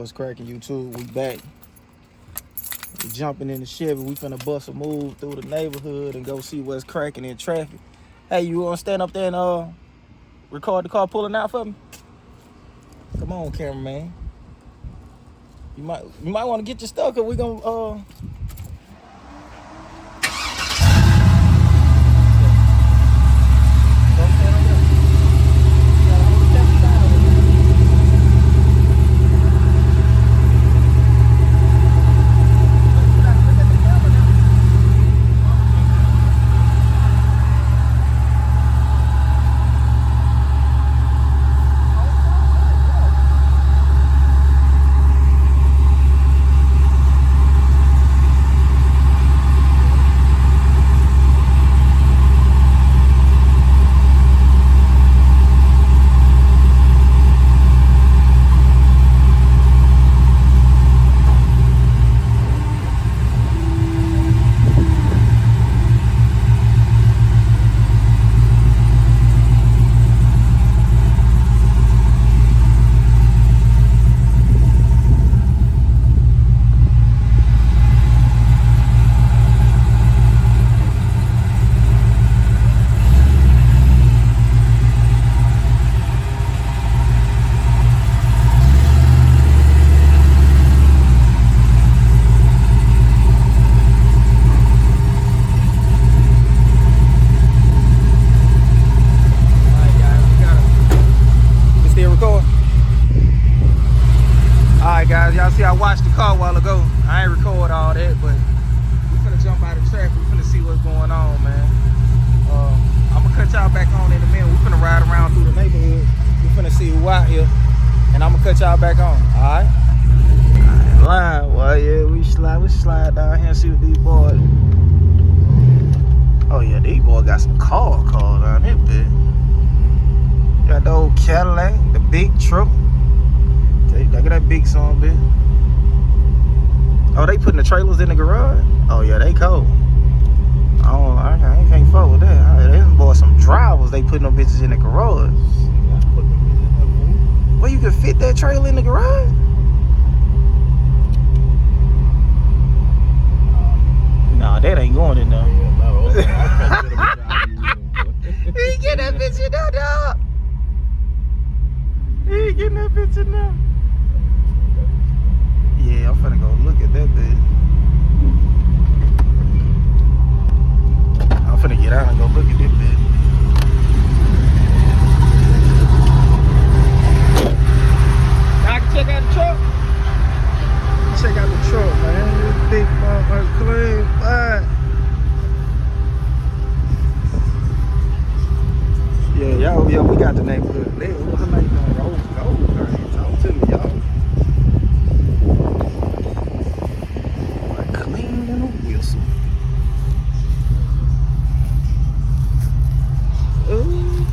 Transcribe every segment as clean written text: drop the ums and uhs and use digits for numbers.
What's cracking, YouTube? We back. We jumping in the Chevy. We finna bust a move through the neighborhood and go see what's cracking in traffic. Hey, you wanna stand up there and record the car pulling out for me? Come on, cameraman. You might want to get your stuff, cause we gonna y'all see I watched the car a while ago. I ain't record all that, but we finna jump out of traffic. We finna see what's going on, man. I'm gonna cut y'all back on in a minute. We finna ride around through the neighborhood. We finna see who out here, and I'm gonna cut y'all back on. All right? Line, well, yeah, we slide down here and see what these boys. Oh yeah, these boys got some cars down here, bitch. Got the old Cadillac, the big truck. Look at that big son, bitch. Oh, they putting the trailers in the garage? Oh yeah, they cold. I can't fuck with that. They bought some drivers. They putting them bitches in the garage. Well, you can fit that trailer in the garage? Nah, that ain't going in there. He ain't getting that bitch in there, dog. He ain't getting that bitch in there. Yeah, I'm finna go look at that bitch. I'm finna get out and go look at this bitch. Now I can check out the truck. Check out the truck, man. This big motherfucker clean. Yeah, we got the neighborhood. What's the name on Rose Gold? Talk to me, y'all. Clean than a whistle. Ooh.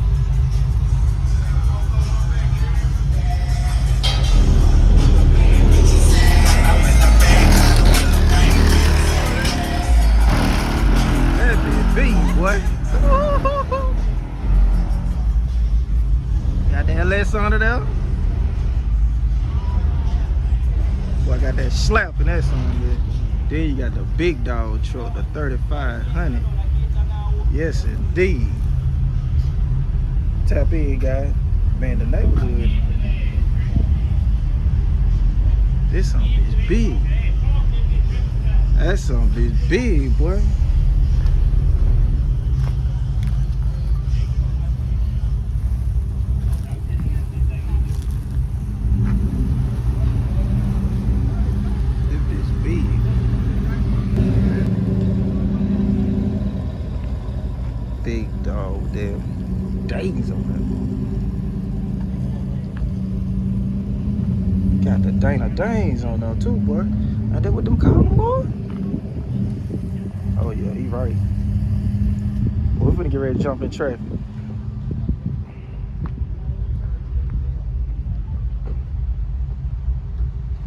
That be boy. Got that LS under there. Boy, I got that slap in that song, man. Then you got the big dog truck, the 3500. Yes, indeed. Tap in, guys. Man, the neighborhood. This something is big. That something is big, boy. Big dog there. Days on that. Got the Danes on there too, boy. Ain't that what them call them, boy? Oh yeah, he right. Well, we're finna get ready to jump in traffic.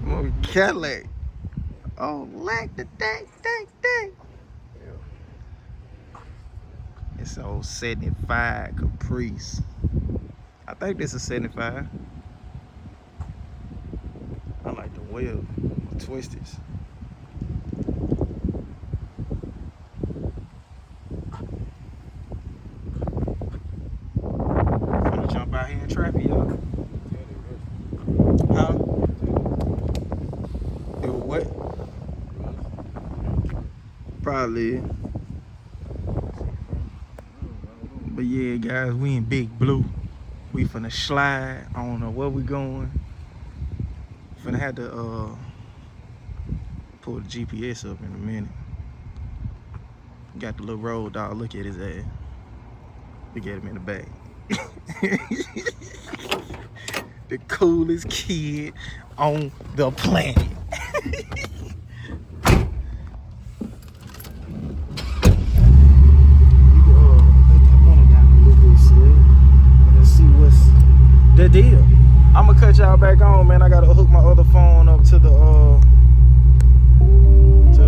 Oh, Cadillac. Oh, like the dang. It's an old 75 Caprice. I think this is 75. I like the web, twisted. Gonna jump out here and trap it, y'all. Huh? It was what? Probably. But yeah, guys, we in Big Blue. We finna slide. I don't know where we going. Finna have to pull the GPS up in a minute. Got the little road dog. Look at his ass. Look at him in the back. The coolest kid on the planet. The deal. I'ma cut y'all back on, man. I gotta hook my other phone up to the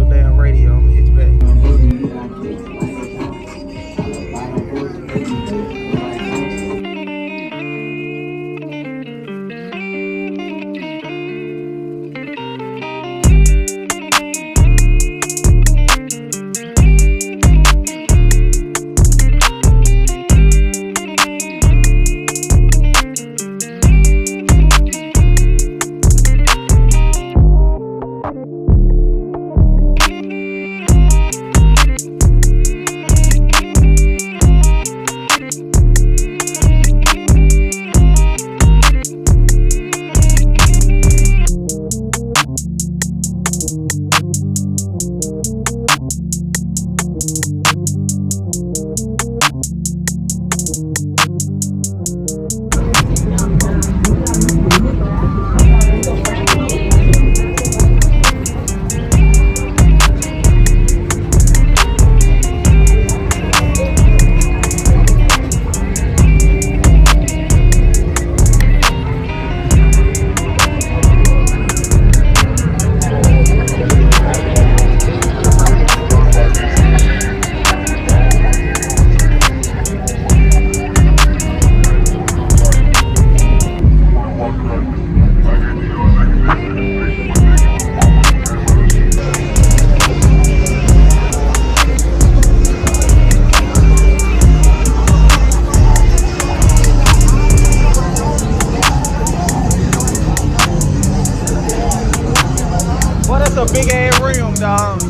damn radio. I'ma hit you back. That's a big ass rim, dog.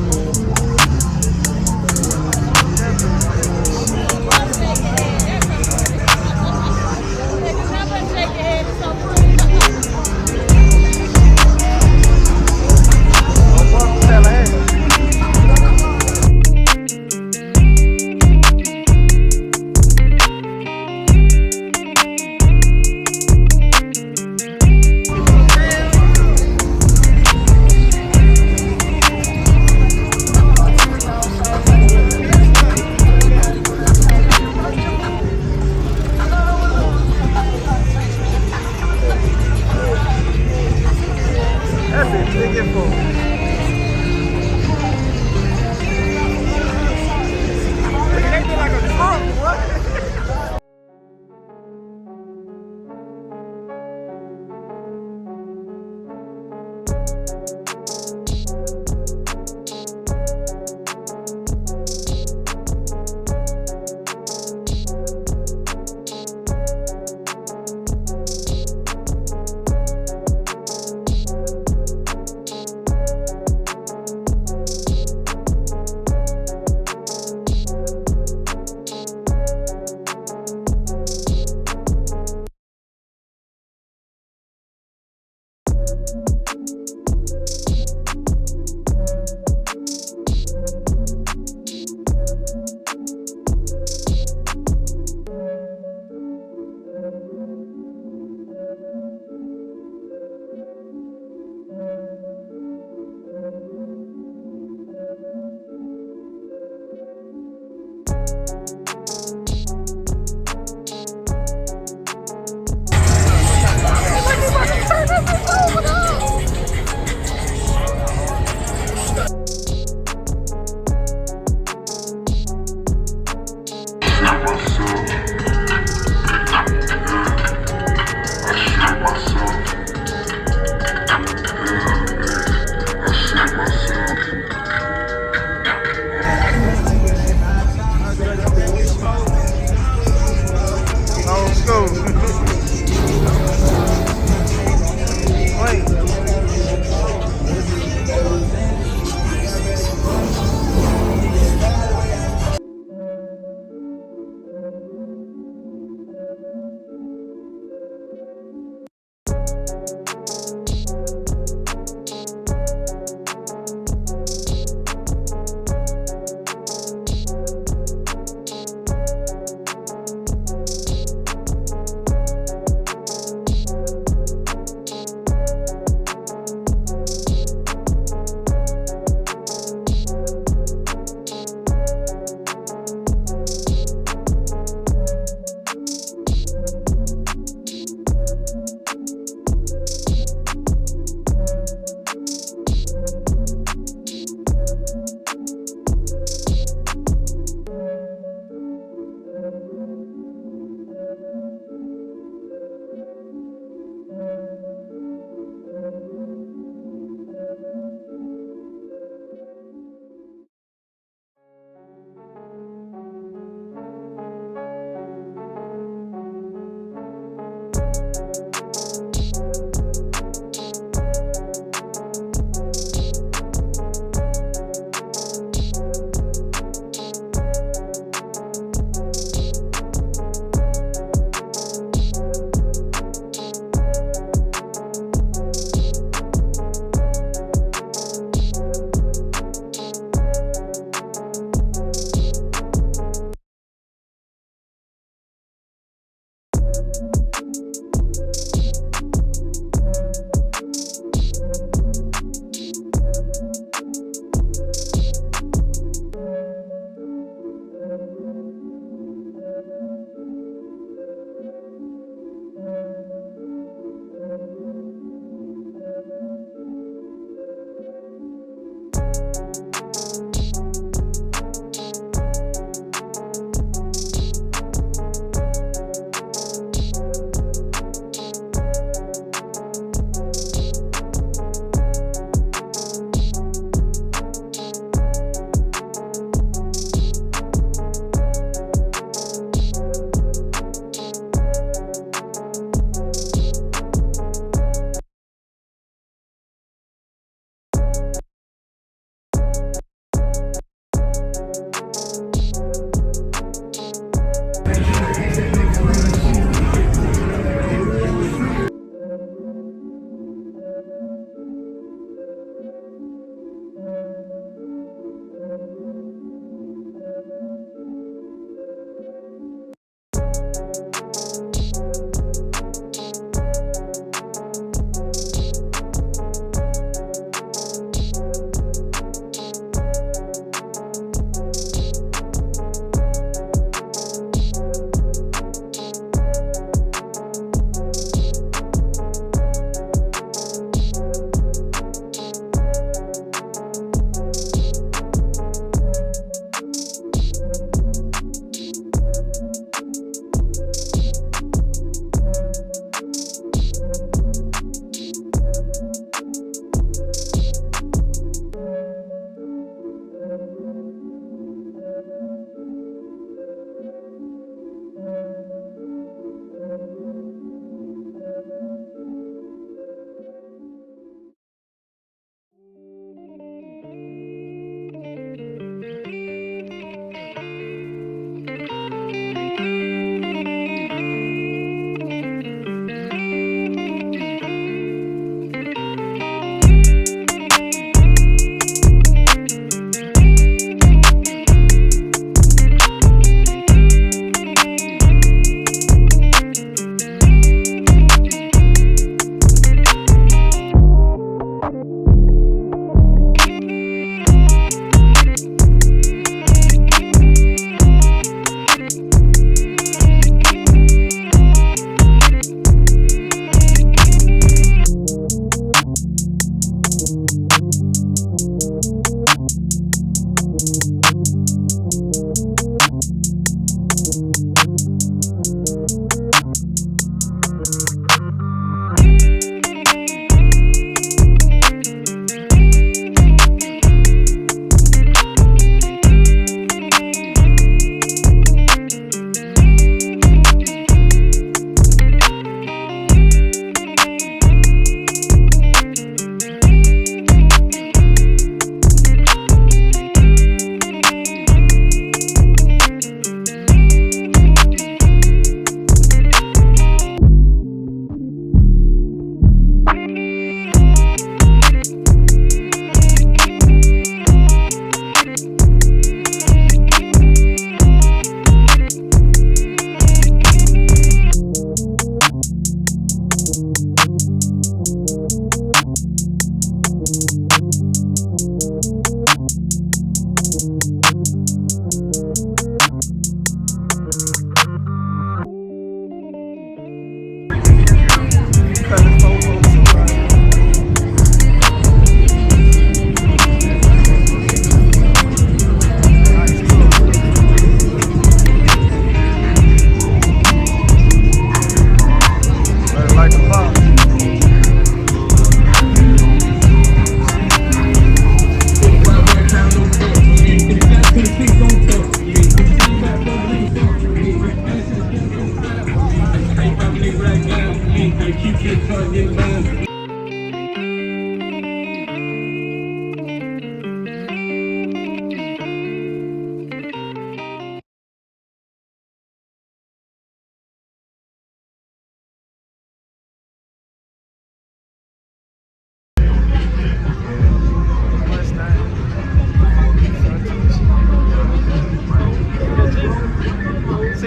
See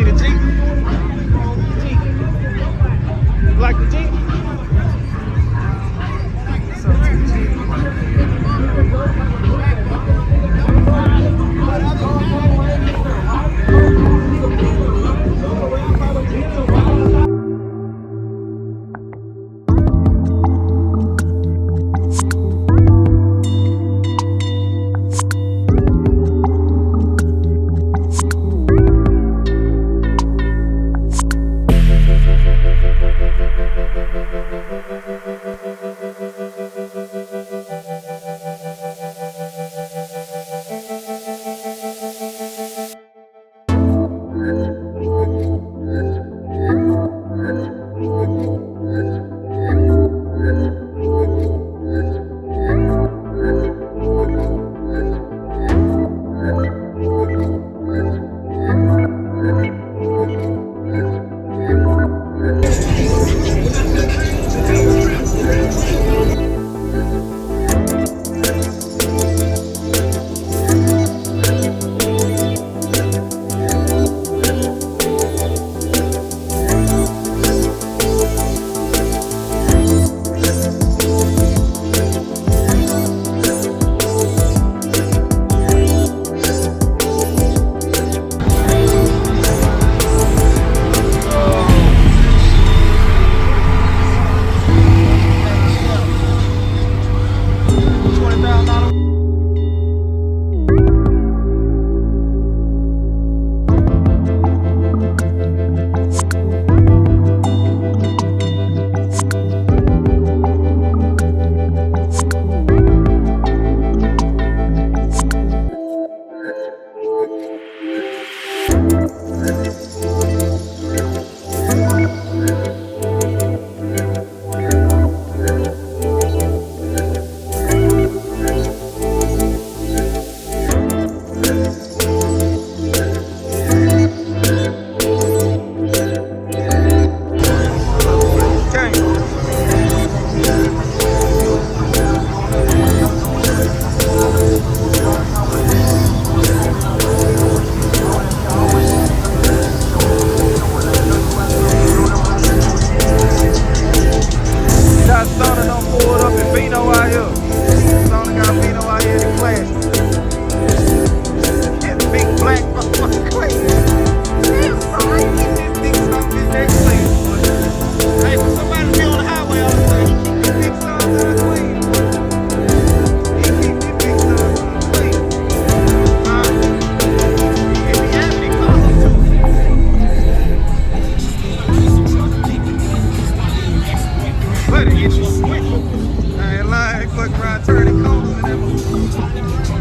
the Jeep? Jeep. You like the Jeep? So to the Jeep. Let it hit you. I ain't lying, fuck around, turning corners and everything.